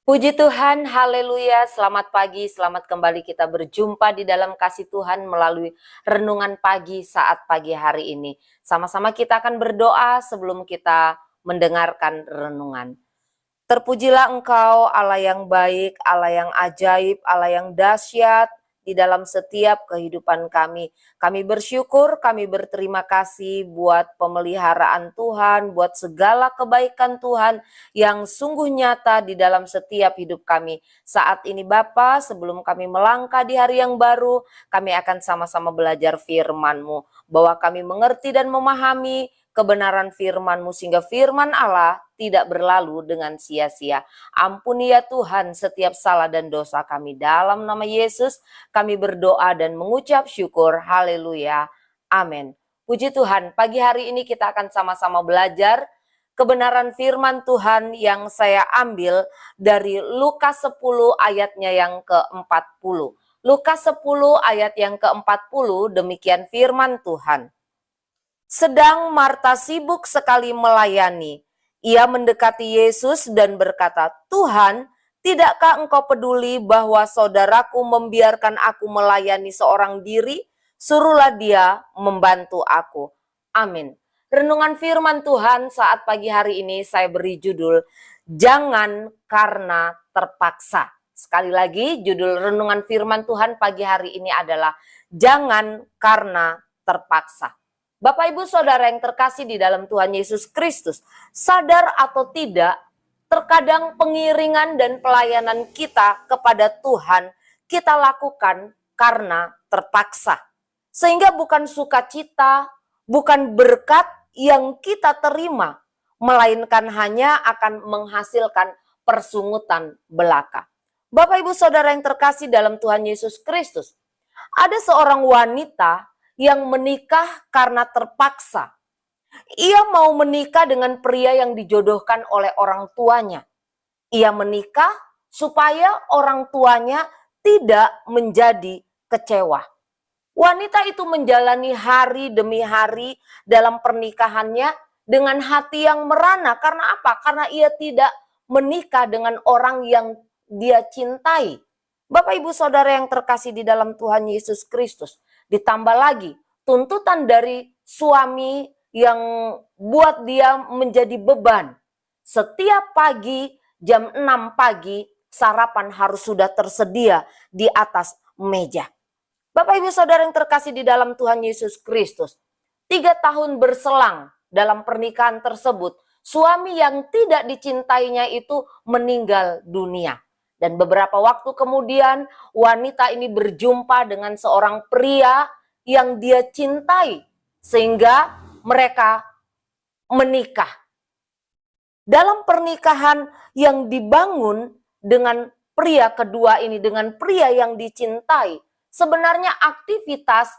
Puji Tuhan, haleluya, selamat pagi, selamat kembali kita berjumpa di dalam kasih Tuhan melalui renungan pagi saat pagi hari ini. Sama-sama kita akan berdoa sebelum kita mendengarkan renungan. Terpujilah Engkau, Allah yang baik, Allah yang ajaib, Allah yang dahsyat di dalam setiap kehidupan kami. Kami bersyukur, kami berterima kasih buat pemeliharaan Tuhan, buat segala kebaikan Tuhan yang sungguh nyata di dalam setiap hidup kami. Saat ini Bapa, sebelum kami melangkah di hari yang baru, kami akan sama-sama belajar firman-Mu, bahwa kami mengerti dan memahami kebenaran firman-Mu sehingga firman Allah tidak berlalu dengan sia-sia. Ampuni ya Tuhan setiap salah dan dosa kami. Dalam nama Yesus kami berdoa dan mengucap syukur. Haleluya. Amin. Puji Tuhan, pagi hari ini kita akan sama-sama belajar kebenaran firman Tuhan yang saya ambil dari Lukas 10 ayatnya yang ke-40. Lukas 10 ayat yang ke-40, demikian firman Tuhan. Sedang Marta sibuk sekali melayani. Ia mendekati Yesus dan berkata, "Tuhan, tidakkah Engkau peduli bahwa saudaraku membiarkan aku melayani seorang diri? Suruhlah dia membantu aku." Amin. Renungan firman Tuhan saat pagi hari ini saya beri judul, Jangan Karena Terpaksa. Sekali lagi, judul renungan firman Tuhan pagi hari ini adalah Jangan Karena Terpaksa. Bapak Ibu Saudara yang terkasih di dalam Tuhan Yesus Kristus, sadar atau tidak, terkadang pengiringan dan pelayanan kita kepada Tuhan kita lakukan karena terpaksa. Sehingga bukan sukacita, bukan berkat yang kita terima, melainkan hanya akan menghasilkan persungutan belaka. Bapak Ibu Saudara yang terkasih dalam Tuhan Yesus Kristus, ada seorang wanita yang menikah karena terpaksa. Ia mau menikah dengan pria yang dijodohkan oleh orang tuanya. Ia menikah supaya orang tuanya tidak menjadi kecewa. Wanita itu menjalani hari demi hari dalam pernikahannya dengan hati yang merana. Karena apa? Karena ia tidak menikah dengan orang yang dia cintai. Bapak Ibu Saudara yang terkasih di dalam Tuhan Yesus Kristus, ditambah lagi tuntutan dari suami yang buat dia menjadi beban. Setiap pagi jam 6 pagi sarapan harus sudah tersedia di atas meja. Bapak Ibu Saudara yang terkasih di dalam Tuhan Yesus Kristus, 3 tahun berselang dalam pernikahan tersebut, suami yang tidak dicintainya itu meninggal dunia. Dan beberapa waktu kemudian wanita ini berjumpa dengan seorang pria yang dia cintai sehingga mereka menikah. Dalam pernikahan yang dibangun dengan pria kedua ini, dengan pria yang dicintai, sebenarnya aktivitas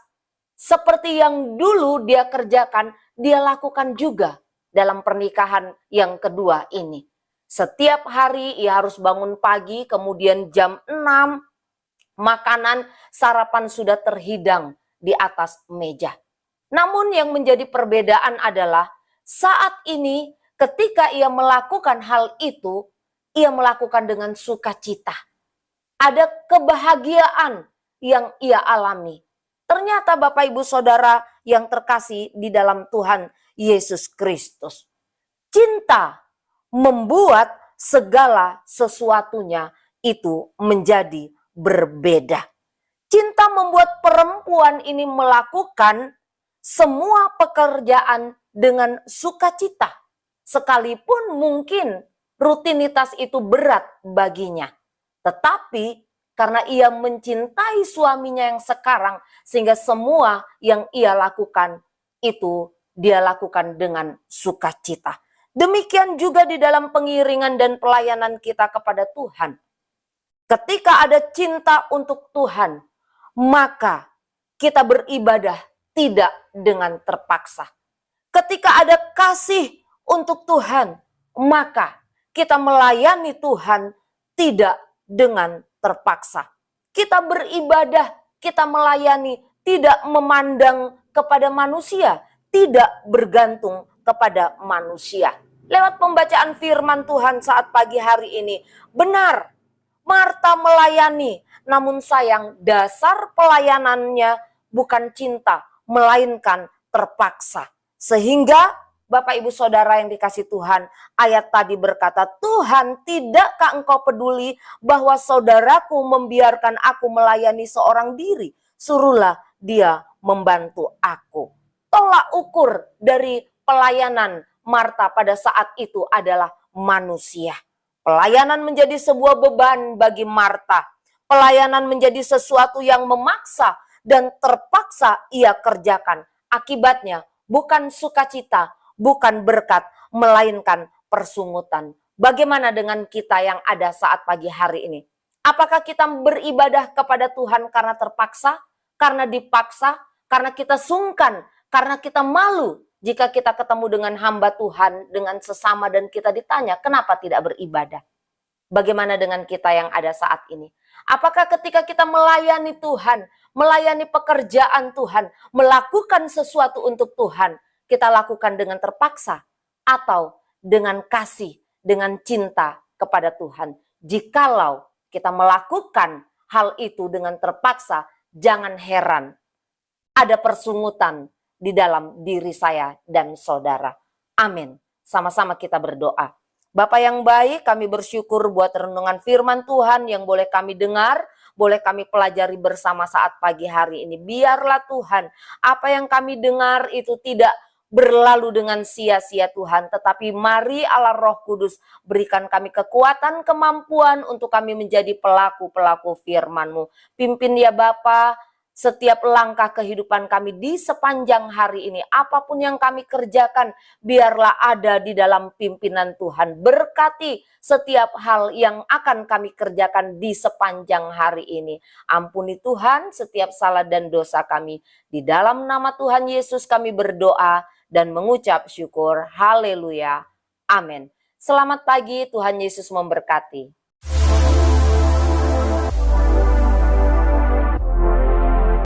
seperti yang dulu dia kerjakan, dia lakukan juga dalam pernikahan yang kedua ini. Setiap hari ia harus bangun pagi, kemudian jam 6, makanan sarapan sudah terhidang di atas meja. Namun yang menjadi perbedaan adalah saat ini ketika ia melakukan hal itu, ia melakukan dengan sukacita. Ada kebahagiaan yang ia alami. Ternyata Bapak Ibu Saudara yang terkasih di dalam Tuhan Yesus Kristus, cinta membuat segala sesuatunya itu menjadi berbeda. Cinta membuat perempuan ini melakukan semua pekerjaan dengan sukacita, sekalipun mungkin rutinitas itu berat baginya. Tetapi karena ia mencintai suaminya yang sekarang, sehingga semua yang ia lakukan itu dia lakukan dengan sukacita. Demikian juga di dalam pengiringan dan pelayanan kita kepada Tuhan. Ketika ada cinta untuk Tuhan, maka kita beribadah tidak dengan terpaksa. Ketika ada kasih untuk Tuhan, maka kita melayani Tuhan tidak dengan terpaksa. Kita beribadah, kita melayani, tidak memandang kepada manusia, tidak bergantung kepada manusia. lewat pembacaan firman Tuhan saat pagi hari ini. Benar, Marta melayani, namun sayang dasar pelayanannya bukan cinta, melainkan terpaksa. Sehingga Bapak Ibu Saudara yang dikasih Tuhan, ayat tadi berkata, Tuhan, tidakkah engkau peduli bahwa saudaraku membiarkan aku melayani seorang diri? Suruhlah dia membantu aku. Tolak ukur dari pelayanan Marta pada saat itu adalah manusia. Pelayanan menjadi sebuah beban bagi Marta. Pelayanan menjadi sesuatu yang memaksa dan terpaksa ia kerjakan. Akibatnya bukan sukacita, bukan berkat, melainkan persungutan. Bagaimana dengan kita yang ada saat pagi hari ini? Apakah kita beribadah kepada Tuhan karena terpaksa, karena dipaksa, karena kita sungkan, karena kita malu jika kita ketemu dengan hamba Tuhan, dengan sesama dan kita ditanya, kenapa tidak beribadah? Bagaimana dengan kita yang ada saat ini? Apakah ketika kita melayani Tuhan, melayani pekerjaan Tuhan, melakukan sesuatu untuk Tuhan, kita lakukan dengan terpaksa atau dengan kasih, dengan cinta kepada Tuhan? Jikalau kita melakukan hal itu dengan terpaksa, jangan heran ada persungutan di dalam diri saya dan saudara. Amin. Sama-sama kita berdoa. Bapak yang baik, kami bersyukur buat renungan firman Tuhan yang boleh kami dengar, boleh kami pelajari bersama saat pagi hari ini. Biarlah Tuhan, apa yang kami dengar itu tidak berlalu dengan sia-sia Tuhan, tetapi mari Allah Roh Kudus berikan kami kekuatan, kemampuan untuk kami menjadi pelaku-pelaku firman-Mu. Pimpin ya Bapa, setiap langkah kehidupan kami di sepanjang hari ini, apapun yang kami kerjakan, biarlah ada di dalam pimpinan Tuhan. Berkati setiap hal yang akan kami kerjakan di sepanjang hari ini. Ampuni Tuhan setiap salah dan dosa kami. Di dalam nama Tuhan Yesus kami berdoa dan mengucap syukur. Haleluya. Amin. Selamat pagi, Tuhan Yesus memberkati.